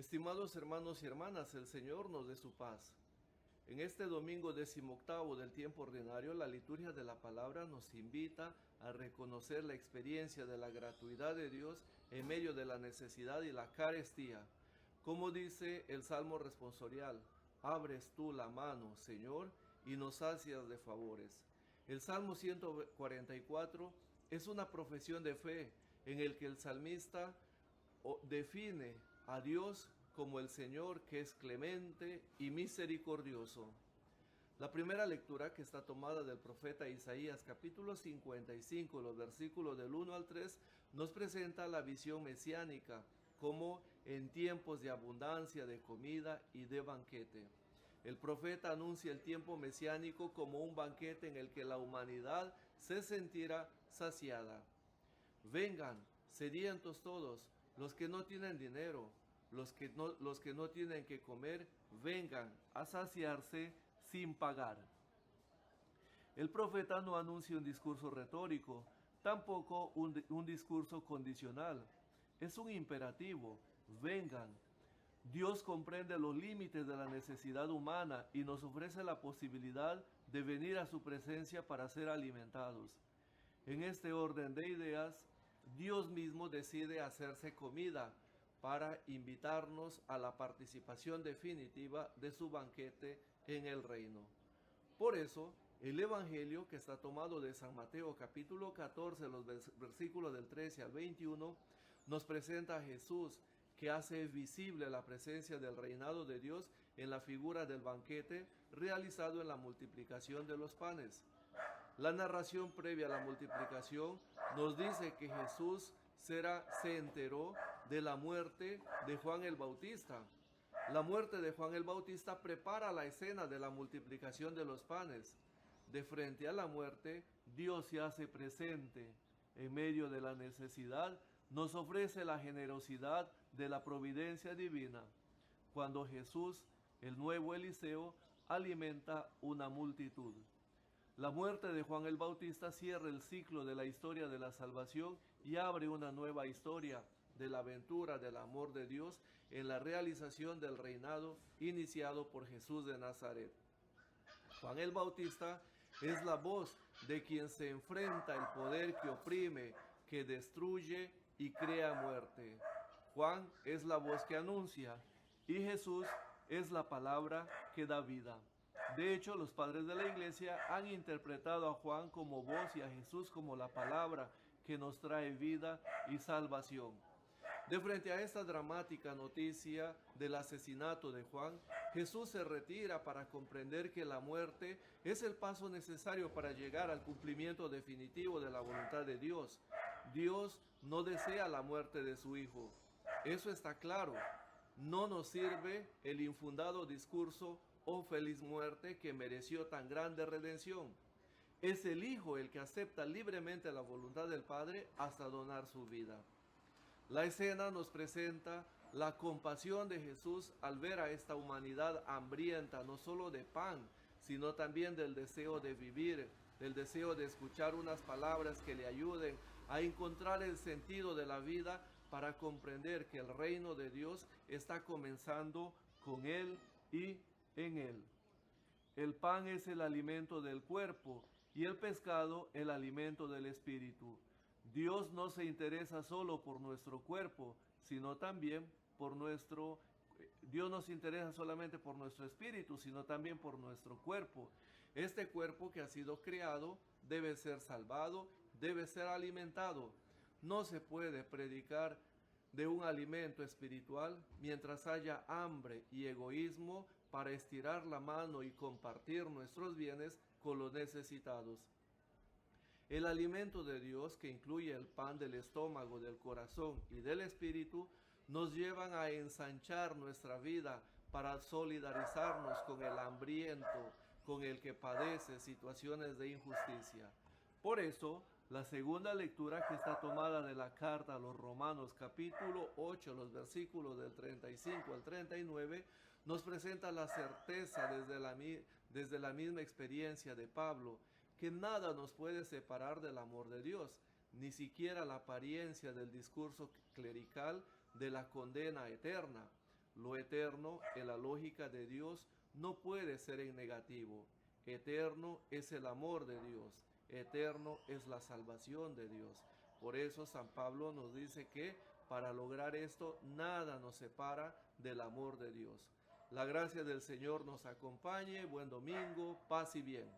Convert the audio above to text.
Estimados hermanos y hermanas, el Señor nos dé su paz. En este domingo 18º del tiempo ordinario, la liturgia de la palabra nos invita a reconocer la experiencia de la gratuidad de Dios en medio de la necesidad y la carestía. Como dice el Salmo responsorial, abres tú la mano, Señor, y nos sacias de favores. El Salmo 144 es una profesión de fe en el que el salmista define a Dios como el Señor que es clemente y misericordioso. La primera lectura, que está tomada del profeta Isaías capítulo 55, los versículos del 1 al 3, nos presenta la visión mesiánica como en tiempos de abundancia de comida y de banquete. El profeta anuncia el tiempo mesiánico como un banquete en el que la humanidad se sentirá saciada. Vengan, sedientos todos, los que no tienen dinero, los que no tienen que comer, vengan a saciarse sin pagar. El profeta no anuncia un discurso retórico, tampoco un discurso condicional. Es un imperativo, vengan. Dios comprende los límites de la necesidad humana y nos ofrece la posibilidad de venir a su presencia para ser alimentados. En este orden de ideas, Dios mismo decide hacerse comida para invitarnos a la participación definitiva de su banquete en el reino. Por eso, el Evangelio, que está tomado de San Mateo capítulo 14, los versículos del 13 al 21, nos presenta a Jesús, que hace visible la presencia del reinado de Dios en la figura del banquete realizado en la multiplicación de los panes. La narración previa a la multiplicación nos dice que Jesús se enteró de la muerte de Juan el Bautista. La muerte de Juan el Bautista prepara la escena de la multiplicación de los panes. De frente a la muerte, Dios se hace presente. En medio de la necesidad, nos ofrece la generosidad de la providencia divina. Cuando Jesús, el nuevo Eliseo, alimenta una multitud. La muerte de Juan el Bautista cierra el ciclo de la historia de la salvación y abre una nueva historia de la aventura del amor de Dios en la realización del reinado iniciado por Jesús de Nazaret. Juan el Bautista es la voz de quien se enfrenta al poder que oprime, que destruye y crea muerte. Juan es la voz que anuncia y Jesús es la palabra que da vida. De hecho, los padres de la iglesia han interpretado a Juan como voz y a Jesús como la palabra que nos trae vida y salvación. De frente a esta dramática noticia del asesinato de Juan, Jesús se retira para comprender que la muerte es el paso necesario para llegar al cumplimiento definitivo de la voluntad de Dios. Dios no desea la muerte de su Hijo. Eso está claro. No nos sirve el infundado discurso «Oh feliz muerte» que mereció tan grande redención. Es el Hijo el que acepta libremente la voluntad del Padre hasta donar su vida. La escena nos presenta la compasión de Jesús al ver a esta humanidad hambrienta no solo de pan, sino también del deseo de vivir, del deseo de escuchar unas palabras que le ayuden a encontrar el sentido de la vida para comprender que el reino de Dios está comenzando con Él y en Él. El pan es el alimento del cuerpo y el pescado el alimento del espíritu. Dios no se interesa solo por nuestro cuerpo, sino también por nuestro... Dios no se interesa solamente por nuestro espíritu, sino también por nuestro cuerpo. Este cuerpo que ha sido creado debe ser salvado, debe ser alimentado. No se puede predicar de un alimento espiritual mientras haya hambre y egoísmo para estirar la mano y compartir nuestros bienes con los necesitados. El alimento de Dios, que incluye el pan del estómago, del corazón y del espíritu, nos llevan a ensanchar nuestra vida para solidarizarnos con el hambriento, con el que padece situaciones de injusticia. Por eso, la segunda lectura, que está tomada de la carta a los Romanos capítulo 8, los versículos del 35 al 39, nos presenta la certeza desde la misma experiencia de Pablo, que nada nos puede separar del amor de Dios, ni siquiera la apariencia del discurso clerical de la condena eterna. Lo eterno, en la lógica de Dios, no puede ser en negativo. Eterno es el amor de Dios. Eterno es la salvación de Dios. Por eso San Pablo nos dice que para lograr esto nada nos separa del amor de Dios. La gracia del Señor nos acompañe. Buen domingo, paz y bien.